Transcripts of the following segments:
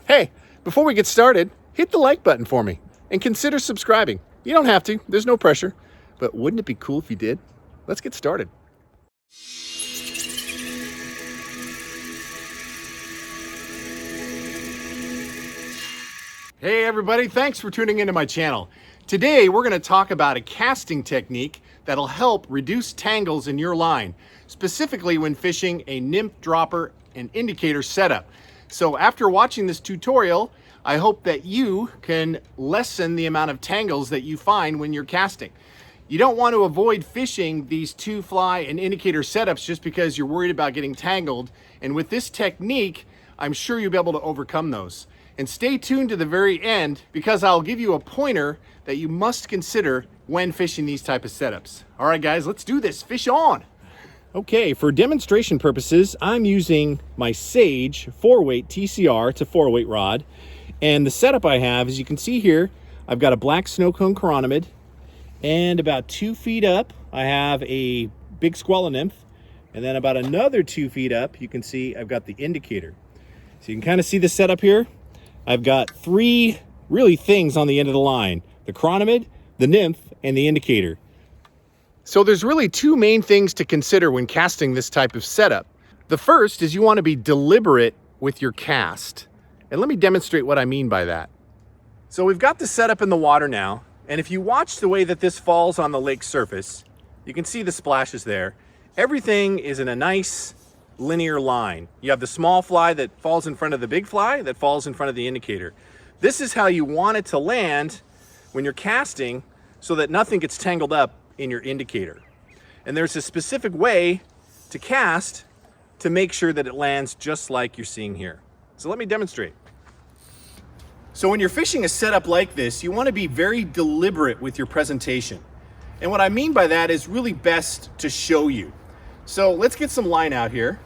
Hey, before we get started, hit the like button for me and consider subscribing. You don't have to, there's no pressure, but wouldn't it be cool if you did? Let's get started. Hey everybody, thanks for tuning into my channel. Today we're going to talk about a casting technique that'll help reduce tangles in your line, specifically when fishing a nymph dropper and indicator setup. So after watching this tutorial, I hope that you can lessen the amount of tangles that you find when you're casting. You don't want to avoid fishing these 2-fly and indicator setups just because you're worried about getting tangled. And with this technique, I'm sure you'll be able to overcome those. And stay tuned to the very end because I'll give you a pointer that you must consider when fishing these type of setups. All right guys, let's do this. Fish on. Okay, for demonstration purposes, I'm using my Sage 4-weight TCR. It's a 4-weight rod. And the setup I have, as you can see here, I've got a black snow cone chironomid. And about 2 feet up, I have a big squallow nymph. And then about another 2 feet up, you can see I've got the indicator. So you can kind of see the setup here. I've got 3 really things on the end of the line: the chironomid, the nymph, and the indicator. So there's really 2 main things to consider when casting this type of setup. The first is you want to be deliberate with your cast. And let me demonstrate what I mean by that. So we've got the setup in the water now, and if you watch the way that this falls on the lake surface, you can see the splashes there. Everything is in a nice linear line. You have the small fly that falls in front of the big fly that falls in front of the indicator. This is how you want it to land when you're casting so that nothing gets tangled up in your indicator. And there's a specific way to cast to make sure that it lands just like you're seeing here. So let me demonstrate. So when you're fishing a setup like this, you want to be very deliberate with your presentation. And what I mean by that is really best to show you. So let's get some line out here.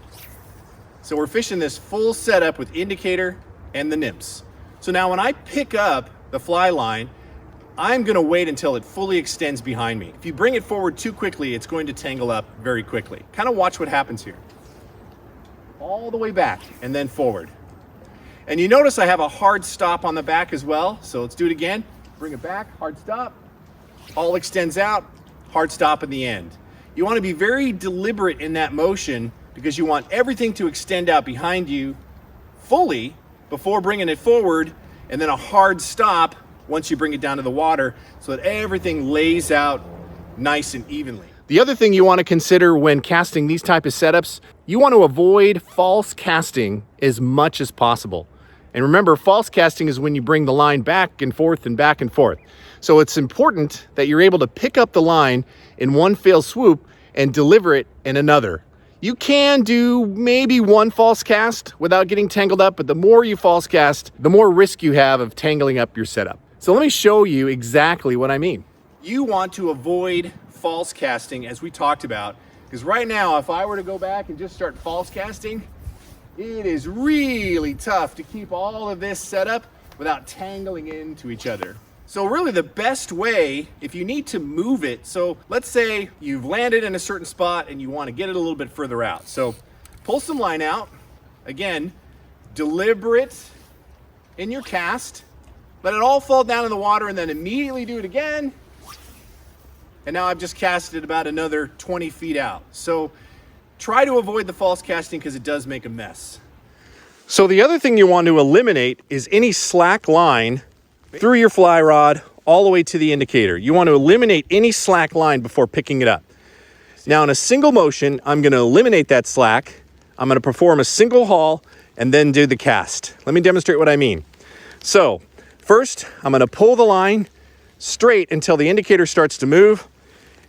So we're fishing this full setup with indicator and the nymphs. So now when I pick up the fly line, I'm gonna wait until it fully extends behind me. If you bring it forward too quickly, it's going to tangle up very quickly. Kind of watch what happens here. All the way back and then forward. And you notice I have a hard stop on the back as well. So let's do it again. Bring it back, hard stop. All extends out, hard stop in the end. You want to be very deliberate in that motion because you want everything to extend out behind you fully before bringing it forward, and then a hard stop once you bring it down to the water so that everything lays out nice and evenly. The other thing you want to consider when casting these type of setups, you want to avoid false casting as much as possible. And remember, false casting is when you bring the line back and forth and back and forth. So it's important that you're able to pick up the line in one fell swoop and deliver it in another. You can do maybe 1 false cast without getting tangled up, but the more you false cast, the more risk you have of tangling up your setup. So let me show you exactly what I mean. You want to avoid false casting, as we talked about, because right now, if I were to go back and just start false casting, it is really tough to keep all of this set up without tangling into each other. So really the best way, if you need to move it, so let's say you've landed in a certain spot and you want to get it a little bit further out. So pull some line out. Again, deliberate in your cast. Let it all fall down in the water and then immediately do it again. And now I've just casted about another 20 feet out. So try to avoid the false casting because it does make a mess. So the other thing you want to eliminate is any slack line through your fly rod all the way to the indicator. You want to eliminate any slack line before picking it up. Now in a single motion, I'm going to eliminate that slack. I'm going to perform a single haul and then do the cast. Let me demonstrate what I mean. So first, I'm going to pull the line straight until the indicator starts to move.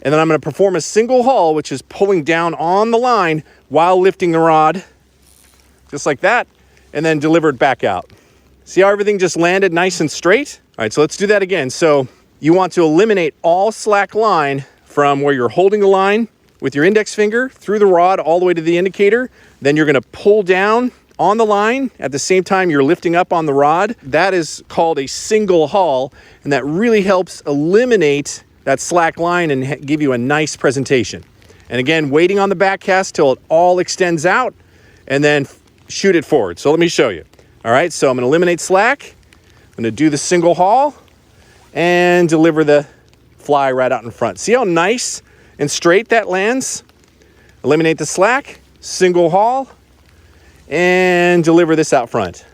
And then I'm going to perform a single haul, which is pulling down on the line while lifting the rod, just like that, and then deliver it back out. See how everything just landed nice and straight? All right, so let's do that again. So you want to eliminate all slack line from where you're holding the line with your index finger through the rod all the way to the indicator. Then you're going to pull down on the line at the same time you're lifting up on the rod. That is called a single haul, and that really helps eliminate that slack line and give you a nice presentation. And again, waiting on the back cast till it all extends out and then shoot it forward. So let me show you. All right, so I'm gonna eliminate slack. I'm gonna do the single haul and deliver the fly right out in front. See how nice and straight that lands? Eliminate the slack, single haul, and deliver this out front.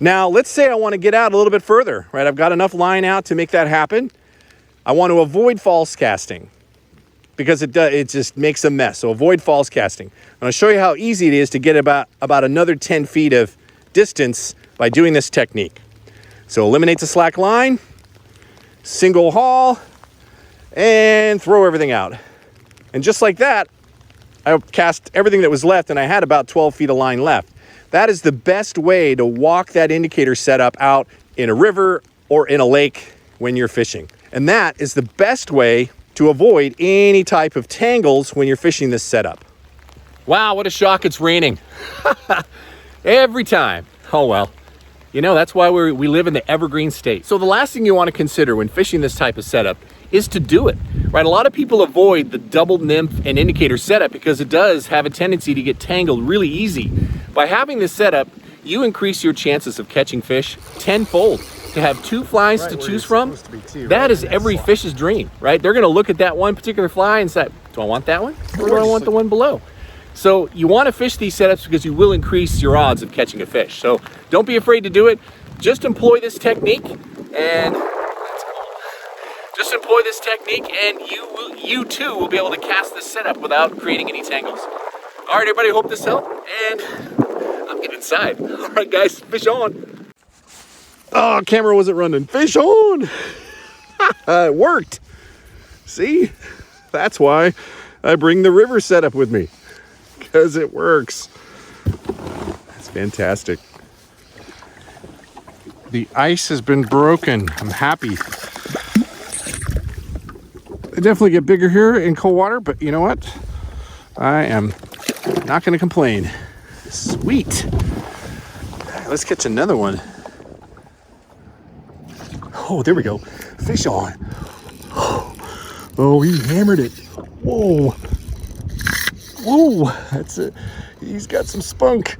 Now, let's say I want to get out a little bit further, right? I've got enough line out to make that happen. I want to avoid false casting because it just makes a mess. So avoid false casting. I'm going to show you how easy it is to get about another 10 feet of distance by doing this technique. So eliminate the slack line, single haul, and throw everything out. And just like that, I cast everything that was left, and I had about 12 feet of line left. That is the best way to walk that indicator setup out in a river or in a lake when you're fishing. And that is the best way to avoid any type of tangles when you're fishing this setup. Wow, what a shock, it's raining. Every time. Oh well. You know, that's why we live in the evergreen state. So the last thing you want to consider when fishing this type of setup is to do it, right? A lot of people avoid the double nymph and indicator setup because it does have a tendency to get tangled really easy. By having this setup, you increase your chances of catching fish tenfold. To have two flies to choose from, that is every fish's dream, right? They're gonna look at that one particular fly and say, do I want that one or do I want the one below? So you wanna fish these setups because you will increase your odds of catching a fish. So don't be afraid to do it. Just employ this technique and you too will be able to cast this setup without creating any tangles. All right, everybody, hope this helped, and I'm getting inside. All right, guys, fish on. Oh, camera wasn't running. Fish on. It worked. See, that's why I bring the river setup with me, because it works. That's fantastic. The ice has been broken. I'm happy. They definitely get bigger here in cold water, but you know what? I am not going to complain. Sweet. Let's catch another one. Oh, there we go. Fish on. Oh, he hammered it. Whoa. Whoa, that's it. He's got some spunk.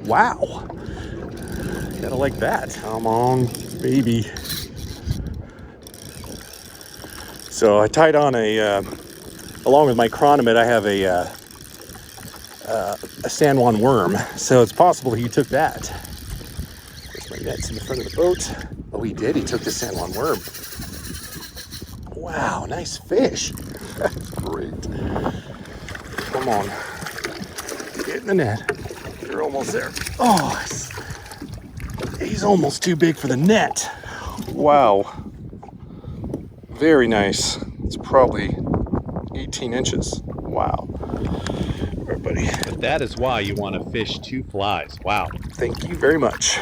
Wow. Gotta like that. Come on, baby. So I tied on along with my Chronomid, I have a San Juan worm. So it's possible he took that. There's my nets in the front of the boat. Oh, he did. He took the San Juan worm. Wow, nice fish. That's great. Come on. Get in the net. You're almost there. Oh, he's almost too big for the net. Wow. Very nice. It's probably 18 inches. Wow. All right, buddy. But that is why you want to fish two flies. Wow. Thank you very much.